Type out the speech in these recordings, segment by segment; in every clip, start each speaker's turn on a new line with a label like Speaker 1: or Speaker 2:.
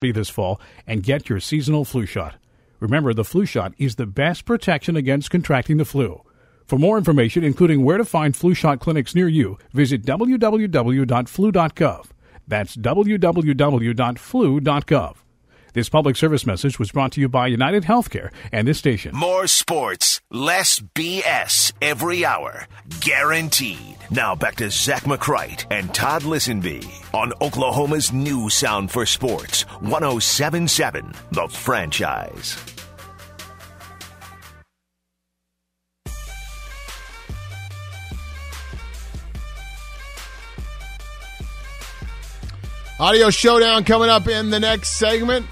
Speaker 1: this fall and get your seasonal flu shot. Remember, the flu shot is the best protection against contracting the flu. For more information, including where to find flu shot clinics near you, visit www.flu.gov. That's www.flu.gov. This public service message was brought to you by United Healthcare and this station.
Speaker 2: More sports, less BS every hour. Guaranteed. Now back to Zach McCrite and Todd Lisenbee on Oklahoma's new sound for sports, 107.7 The Franchise.
Speaker 3: Audio showdown coming up in the next segment.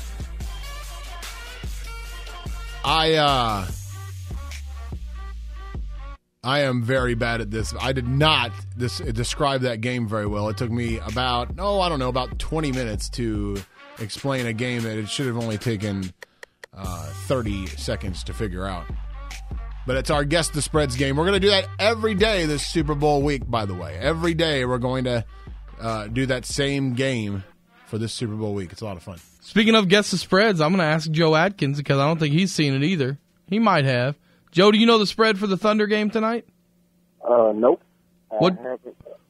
Speaker 3: I am very bad at this. I did not describe that game very well. It took me about 20 minutes to explain a game that it should have only taken 30 seconds to figure out. But it's our Guess the Spreads game. We're going to do that every day this Super Bowl week, by the way. Every day we're going to do that same game for this Super Bowl week. It's a lot of fun.
Speaker 4: Speaking of Guess the Spreads, I'm going to ask Joe Adkins because I don't think he's seen it either. He might have. Joe, do you know the spread for the Thunder game tonight?
Speaker 5: Nope.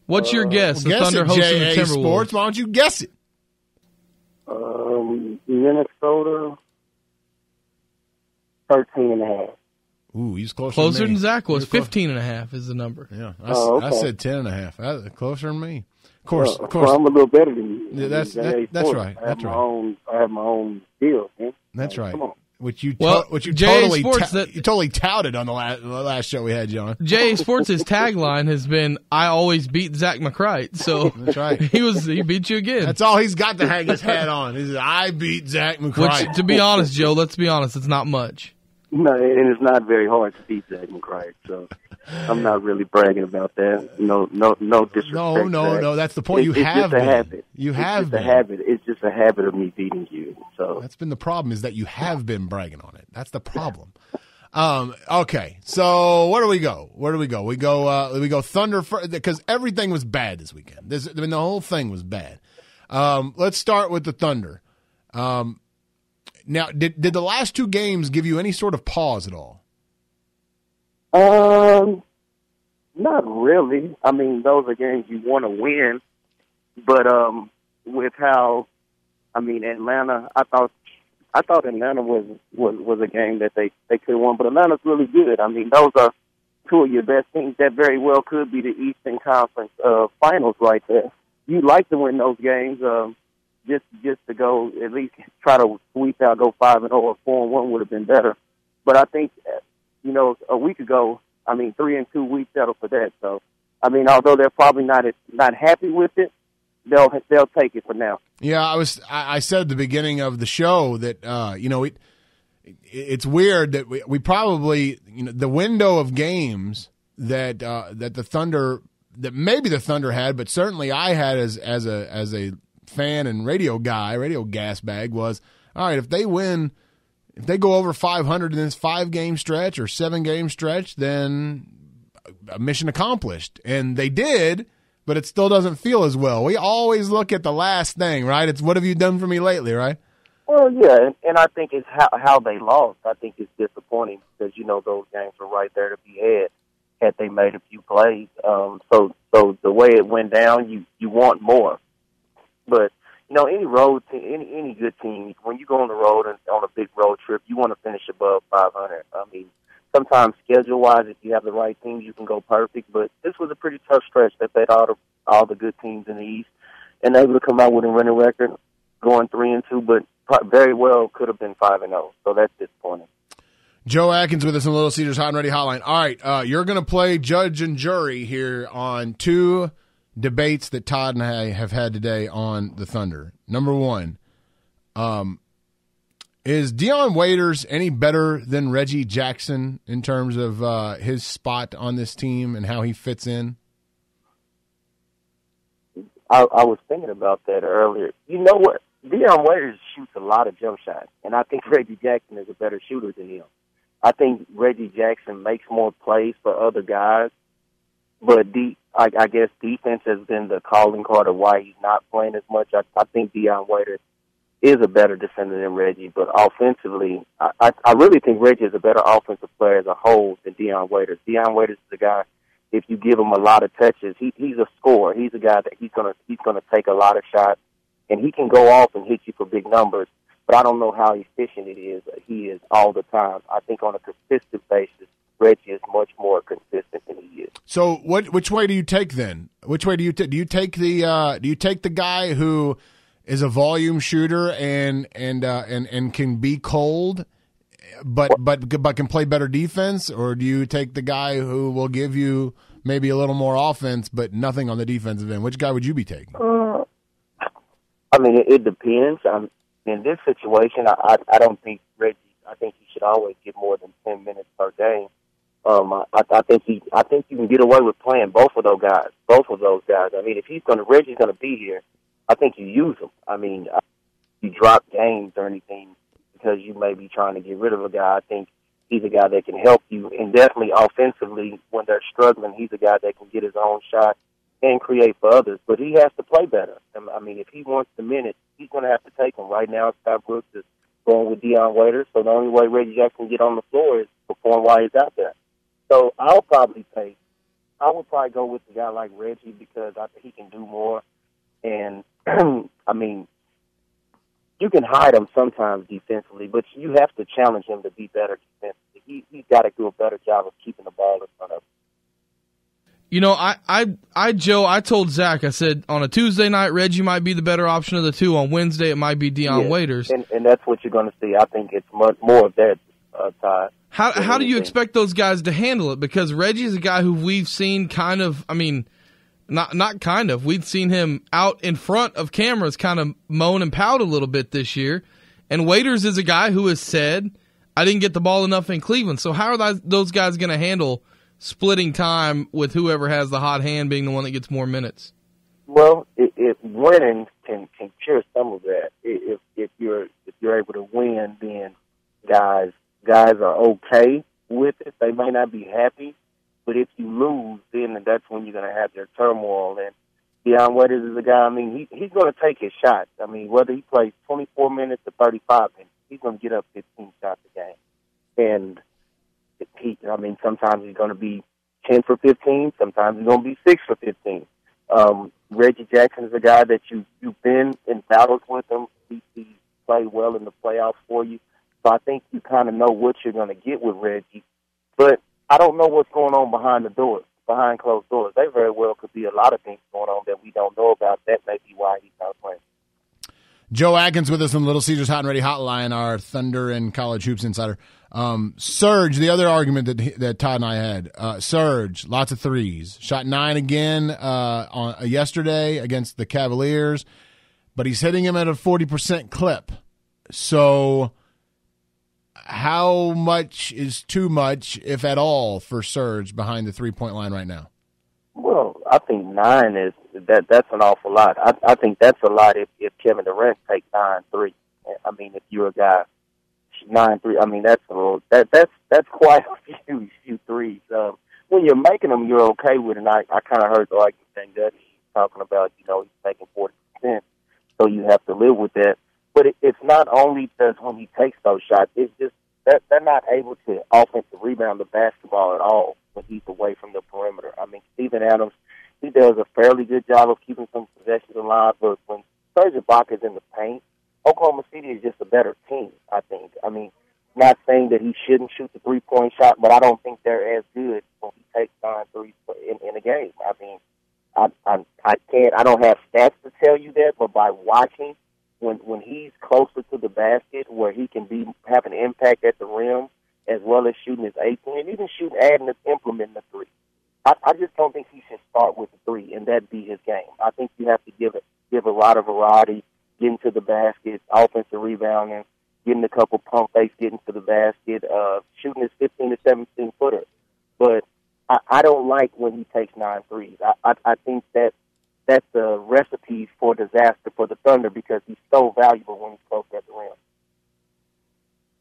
Speaker 4: What's your guess? The
Speaker 3: Guess
Speaker 4: Thunder
Speaker 3: it,
Speaker 4: hosting the
Speaker 3: J.A.
Speaker 4: Timberwolves.
Speaker 3: Sports. Why don't you guess it?
Speaker 5: Minnesota, 13.5.
Speaker 3: Ooh, he's
Speaker 4: closer than Zach was. 15.5 is the number.
Speaker 3: Yeah,
Speaker 5: okay.
Speaker 3: I said 10.5. Closer than me. Of course.
Speaker 5: Well, I'm a little better than you.
Speaker 3: Yeah, that's right.
Speaker 5: I have my own deal. Man.
Speaker 3: That's right.
Speaker 5: Come on.
Speaker 3: Which you
Speaker 4: JA Sports
Speaker 3: you totally touted on the last show we had, John.
Speaker 4: JA Sports' tagline has been "I always beat Zach McCrite," so
Speaker 3: that's right.
Speaker 4: He beat you again.
Speaker 3: That's all he's got to hang his hat on. He said, "I beat Zach McCrite."
Speaker 4: Which, to be honest, Joe, let's be honest, it's not much.
Speaker 5: No, and it's not very hard to beat Zach McCrite, so I'm not really bragging about that. No disrespect.
Speaker 3: No. That's the point.
Speaker 5: It's just a habit.
Speaker 3: It's
Speaker 5: just a habit of me beating you. So
Speaker 3: that's been the problem, is that you have been bragging on it. That's the problem. Okay, so where do we go? We go Thunder because everything was bad this weekend. The whole thing was bad. Let's start with the Thunder. Now, did the last two games give you any sort of pause at all?
Speaker 5: Not really. I mean, those are games you want to win, but with how, Atlanta, I thought Atlanta was a game that they could have won, but Atlanta's really good. I mean, those are two of your best teams. That very well could be the Eastern Conference Finals right there. You like to win those games. Just to go at least try to sweep out, go 5-0 or 4-1 would have been better. But I think, a week ago, 3-2, we settled for that. So, although they're probably not happy with it, they'll take it for now.
Speaker 3: Yeah, I said at the beginning of the show that it's weird that we probably the window of games that the Thunder, that maybe the Thunder had, but certainly I had as a fan and radio gas bag, was, all right, if they go over 500 in this 5-game stretch or 7-game stretch, then mission accomplished. And they did, but it still doesn't feel as well. We always look at the last thing, right? It's what have you done for me lately, right?
Speaker 5: Well, yeah, and I think it's how they lost. I think it's disappointing because, those games were right there to be had they made a few plays. So the way it went down, you want more. But, any road team, any good team, when you go on the road and on a big road trip, you want to finish above 500. Sometimes schedule-wise, if you have the right teams, you can go perfect. But this was a pretty tough stretch that played all the good teams in the East, and able to come out with a winning record, going 3-2, but very well could have been 5-0. So that's disappointing.
Speaker 3: Joe Adkins with us on Little Caesars Hot and Ready Hotline. All right, you're going to play judge and jury here on two debates that Todd and I have had today on the Thunder. Number one, is Dion Waiters any better than Reggie Jackson in terms of his spot on this team and how he fits in?
Speaker 5: I was thinking about that earlier. You know what? Dion Waiters shoots a lot of jump shots, and I think Reggie Jackson is a better shooter than him. I think Reggie Jackson makes more plays for other guys, but I guess defense has been the calling card of why he's not playing as much. I think Dion Waiters is a better defender than Reggie, but offensively, I really think Reggie is a better offensive player as a whole than Deion Waiters. Deion Waiters is a guy, if you give him a lot of touches, he's a scorer. He's a guy that he's gonna take a lot of shots, and he can go off and hit you for big numbers. But I don't know how efficient he is all the time. I think on a consistent basis, Reggie is much more consistent than he is.
Speaker 3: So which way do you take then? Which way do you take? Do you take the guy who is a volume shooter and can be cold, but can play better defense, or do you take the guy who will give you maybe a little more offense but nothing on the defensive end? Which guy would you be taking?
Speaker 5: I mean, it depends. In this situation, I don't think Reggie. I think he should always get more than 10 minutes per game. I think you can get away with playing both of those guys. I mean, if Reggie's gonna be here, I think you use him. I mean, you drop games or anything because you may be trying to get rid of a guy. I think he's a guy that can help you, and definitely offensively, when they're struggling, he's a guy that can get his own shot and create for others. But he has to play better. I mean, if he wants the minutes, he's going to have to take them. Right now, Scott Brooks is going with Deion Waiters, so the only way Reggie Jackson can get on the floor is perform while he's out there. So I would probably go with a guy like Reggie because I think he can do more. And, I mean, you can hide him sometimes defensively, but you have to challenge him to be better defensively. He's got to do a better job of keeping the ball in front of him.
Speaker 4: You know, Joe, I told Zach, I said, on a Tuesday night, Reggie might be the better option of the two. On Wednesday, it might be Deion Waiters.
Speaker 5: And that's what you're going to see. I think it's much more of that, Todd.
Speaker 4: How do you expect those guys to handle it? Because Reggie's a guy who we've seen kind of, I mean, not kind of. We've seen him out in front of cameras kind of moan and pout a little bit this year. And Waiters is a guy who has said, I didn't get the ball enough in Cleveland. So how are those guys going to handle splitting time with whoever has the hot hand being the one that gets more minutes?
Speaker 5: Well, if winning can cure some of that. If you're able to win, then guys are okay with it. They may not be happy, but if you lose, then that's when you're going to have their turmoil. And Deion Waiters is a guy, I mean, he's going to take his shots. I mean, whether he plays 24 minutes or 35 minutes, he's going to get up 15 shots a game. And sometimes he's going to be 10 for 15. Sometimes he's going to be 6 for 15. Reggie Jackson is a guy that you've been in battles with him. He played well in the playoffs for you. So I think you kind of know what you're going to get with Reggie. But I don't know what's going on behind closed doors. There very well could be a lot of things going on that we don't know about. That may be why he's not playing.
Speaker 3: Joe Adkins with us on the Little Caesars Hot and Ready Hotline, our Thunder and College Hoops insider. Serge, the other argument that Todd and I had, Serge, lots of threes. Shot 9 again yesterday against the Cavaliers, but he's hitting him at a 40% clip. So how much is too much, if at all, for Serge behind the three-point line right now?
Speaker 5: Well, I think 9 is that's an awful lot. I think that's a lot if Kevin Durant takes 9 threes. I mean, if you're a guy 9 3, I mean that's quite a few threes. When you're making them, you're okay with it. And I kind of heard the argument saying that he's talking about he's making 40%, so you have to live with that. But it's not only just when he takes those shots; it's just that they're not able to offensive rebound the basketball at all when he's away from the perimeter. I mean, Steven Adams, he does a fairly good job of keeping some possessions alive, but when Serge Ibaka's in the paint, Oklahoma City is just a better team, I think. I mean, not saying that he shouldn't shoot the three-point shot, but I don't think they're as good when he takes 9 threes in a game. I mean, I don't have stats to tell you that, but by watching, when he's closer to the basket where he can have an impact at the rim as well as shooting his 18 and even implementing the 3. I just don't think he should start with the 3 and that be his game. I think you have to give a lot of variety, getting to the basket, offensive rebounding, getting a couple pump fakes, getting to the basket, shooting his 15 to 17 footer. But I don't like when he takes 9 threes. I think that's a recipe for disaster for the Thunder because he's so valuable when he's close at the rim.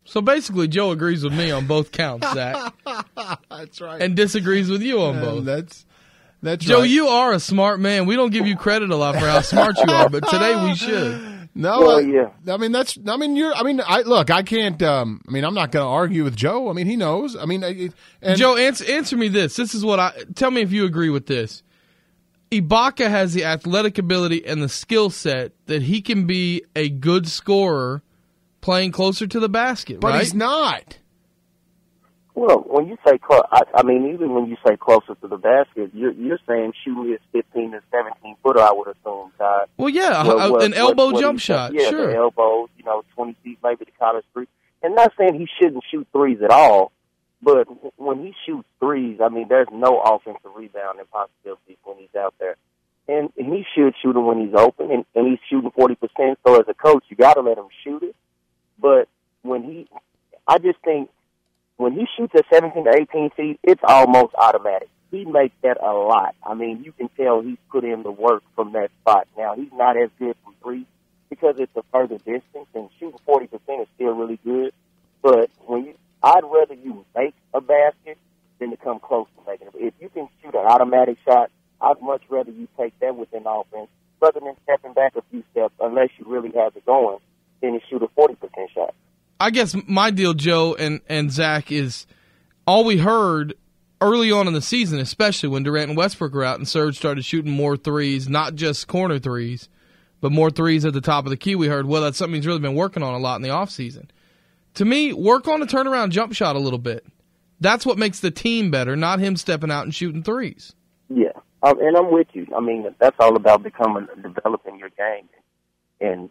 Speaker 4: So basically, Joe agrees with me on both counts, Zach.
Speaker 3: That's right.
Speaker 4: And disagrees with you on both.
Speaker 3: That's
Speaker 4: Joe,
Speaker 3: right.
Speaker 4: you are a smart man. We don't give you credit a lot for how smart you are, but today we should.
Speaker 3: No,
Speaker 5: well, yeah.
Speaker 3: Look, I can't. I'm not going to argue with Joe. I mean, he knows. I mean,
Speaker 4: Joe, answer me this. This is tell me if you agree with this. Ibaka has the athletic ability and the skill set that he can be a good scorer playing closer to the basket,
Speaker 3: but
Speaker 4: right?
Speaker 3: he's not.
Speaker 5: Well, when you say even when you say closer to the basket, you're saying shooting his 15 and 17 footer. I would assume, Todd.
Speaker 4: Well, yeah, an elbow jump shot.
Speaker 5: Yeah,
Speaker 4: sure.
Speaker 5: The elbows, 20 feet, maybe the college three. And not saying he shouldn't shoot threes at all, but when he shoots threes, I mean, there's no offensive rebounding possibilities when he's out there. And he should shoot them when he's open, and he's shooting 40%. So as a coach, you got to let him shoot it. But I just think when he shoots at 17 to 18 feet, it's almost automatic. He makes that a lot. I mean, you can tell he's put in the work from that spot. Now, he's not as good from three because it's a further distance, and shooting 40% is still really good. But I'd rather you make a basket than to come close to making it. If you can shoot an automatic shot, I'd much rather you take that within offense rather than stepping back a few steps unless you really have it going than to shoot a 40% shot.
Speaker 4: I guess my deal, Joe and Zach, is all we heard early on in the season, especially when Durant and Westbrook were out and Serge started shooting more threes, not just corner threes, but more threes at the top of the key. We heard, well, that's something he's really been working on a lot in the offseason. To me, work on a turnaround jump shot a little bit. That's what makes the team better, not him stepping out and shooting threes.
Speaker 5: Yeah, and I'm with you. I mean, that's all about developing your game and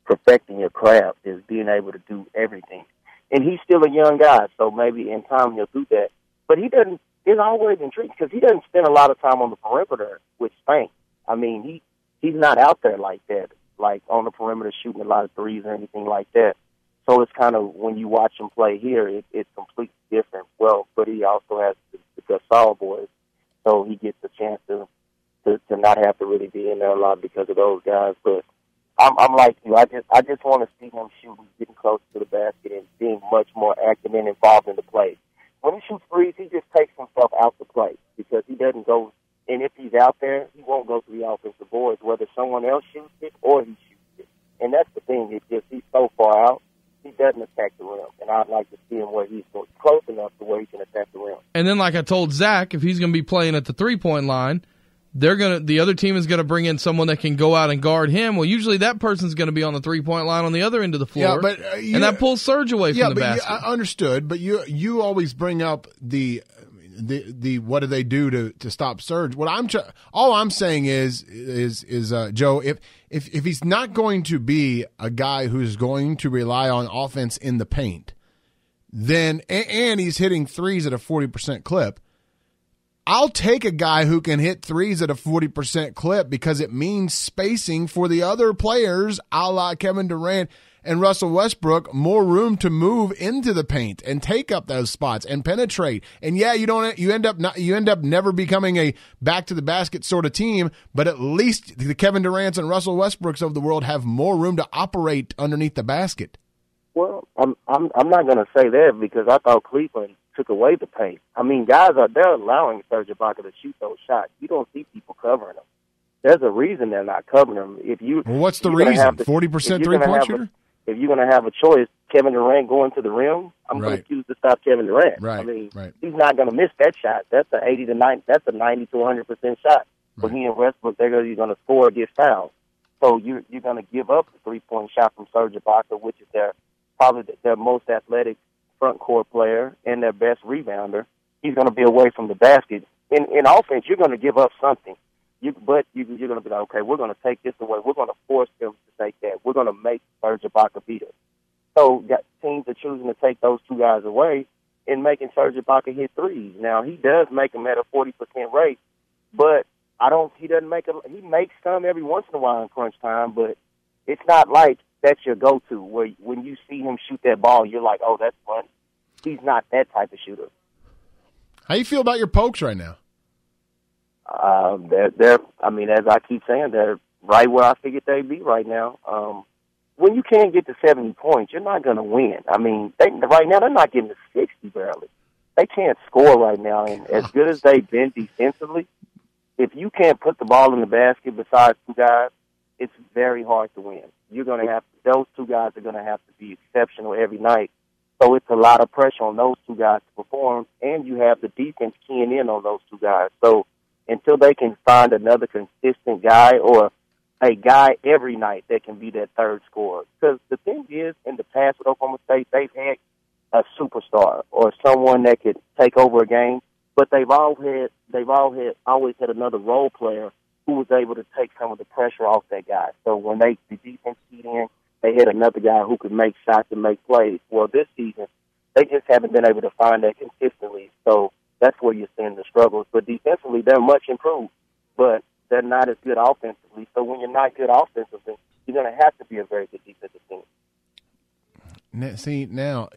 Speaker 5: perfecting your craft is being able to do everything. And he's still a young guy, so maybe in time he'll do that. But he doesn't. It's always intriguing because he doesn't spend a lot of time on the perimeter with Spank. I mean, he's not out there like that, like on the perimeter shooting a lot of threes or anything like that. So it's kind of, when you watch him play here, it's completely different. Well, but he also has the Gasol boys, so he gets a chance to not have to really be in there a lot because of those guys. But I'm like you. I just want to see him shooting, getting close to the basket, and being much more active and involved in the play. When he shoots threes, he just takes himself out the play because he doesn't go. And if he's out there, he won't go to the offensive boards, whether someone else shoots it or he shoots it. And that's the thing. It's just he's so far out, he doesn't attack the rim. And I'd like to see him where he's close enough to where he can attack the rim.
Speaker 4: And then, like I told Zach, if he's going to be playing at the 3-point line, the other team is going to bring in someone that can go out and guard him. Well, usually that person's going to be on the 3-point line on the other end of the floor.
Speaker 3: Yeah, but
Speaker 4: and that pulls Serge away from the basket.
Speaker 3: I understood, but you always bring up the what do they do to stop Serge? All I'm saying is Joe, if he's not going to be a guy who's going to rely on offense in the paint, then and he's hitting threes at a 40% clip, I'll take a guy who can hit threes at a 40% clip because it means spacing for the other players, a la Kevin Durant and Russell Westbrook, more room to move into the paint and take up those spots and penetrate. And yeah, you end up never becoming a back to the basket sort of team, but at least the Kevin Durants and Russell Westbrooks of the world have more room to operate underneath the basket.
Speaker 5: Well, I'm not going to say that because I thought Cleveland took away the pace. I mean, they're allowing Serge Ibaka to shoot those shots. You don't see people covering them. There's a reason they're not covering them.
Speaker 3: What's the reason? 40% three-point shooter?
Speaker 5: If you're going to have a choice, Kevin Durant going to the rim, I'm going to choose to stop Kevin Durant.
Speaker 3: Right.
Speaker 5: I mean, he's not going to miss that shot. That's a 90 to 100% shot. But he and Westbrook, they're going to score or get fouled. So you're going to give up the three-point shot from Serge Ibaka, which is probably their most athletic front court player and their best rebounder. He's going to be away from the basket. In offense, you're going to give up something. But you're going to be like, okay, we're going to take this away. We're going to force them to take that. We're going to make Serge Ibaka beat us. So teams are choosing to take those two guys away and making Serge Ibaka hit threes. Now, he does make them at a 40% rate, but he makes some every once in a while in crunch time, but it's not like that's your go-to, where when you see him shoot that ball, you're like, oh, that's fun. He's not that type of shooter.
Speaker 3: How you feel about your Pokes right now?
Speaker 5: As I keep saying, they're right where I figured they'd be right now. When you can't get to 70 points, you're not going to win. I mean, right now they're not getting to 60 barely. They can't score right now, and as good as they've been defensively, if you can't put the ball in the basket besides two guys, it's very hard to win. those two guys are going to have to be exceptional every night. So it's a lot of pressure on those two guys to perform, and you have the defense keying in on those two guys. So until they can find another consistent guy or a guy every night that can be that third scorer. Because the thing is, in the past with Oklahoma State, they've had a superstar or someone that could take over a game, but they've always had another role player who was able to take some of the pressure off that guy. So when the defense keyed in, they had another guy who could make shots and make plays. Well, this season, they just haven't been able to find that consistently. So that's where you're seeing the struggles. But defensively, they're much improved, but they're not as good offensively. So when you're not good offensively, you're going to have to be a very good defensive team.
Speaker 3: See, now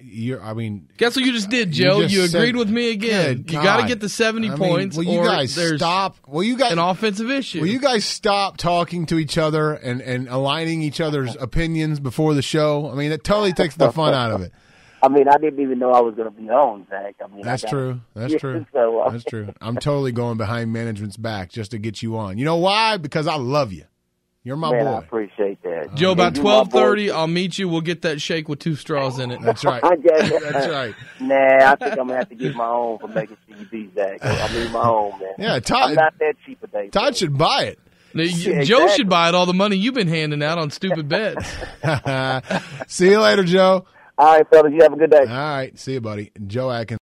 Speaker 4: guess what you just did, Joe? You agreed with me again. You got to get the 70 points.
Speaker 3: Will you guys stop? Will you guys
Speaker 4: an offensive issue?
Speaker 3: Will you guys stop talking to each other and aligning each other's opinions before the show? I mean, it totally takes the fun out of it.
Speaker 5: I mean, I didn't even know I was going to be on, Zach. I mean,
Speaker 3: that's true. That's true.
Speaker 5: So,
Speaker 3: that's true. I'm totally going behind management's back just to get you on. You know why? Because I love you. You're my boy.
Speaker 5: I appreciate that.
Speaker 4: Joe, about 12:30, I'll meet you. We'll get that shake with 2 straws in it.
Speaker 3: That's right. That's right.
Speaker 5: Nah, I think I'm going to have to get my own for making CUD, Zach. I need my own, man.
Speaker 3: Yeah, Todd.
Speaker 5: I'm not that cheap a day.
Speaker 3: Todd should buy it.
Speaker 4: Yeah, Joe should buy it, all the money you've been handing out on stupid bets.
Speaker 3: See you later, Joe.
Speaker 5: All right, fellas. You have a good day.
Speaker 3: All right. See you, buddy. Joe Adkins.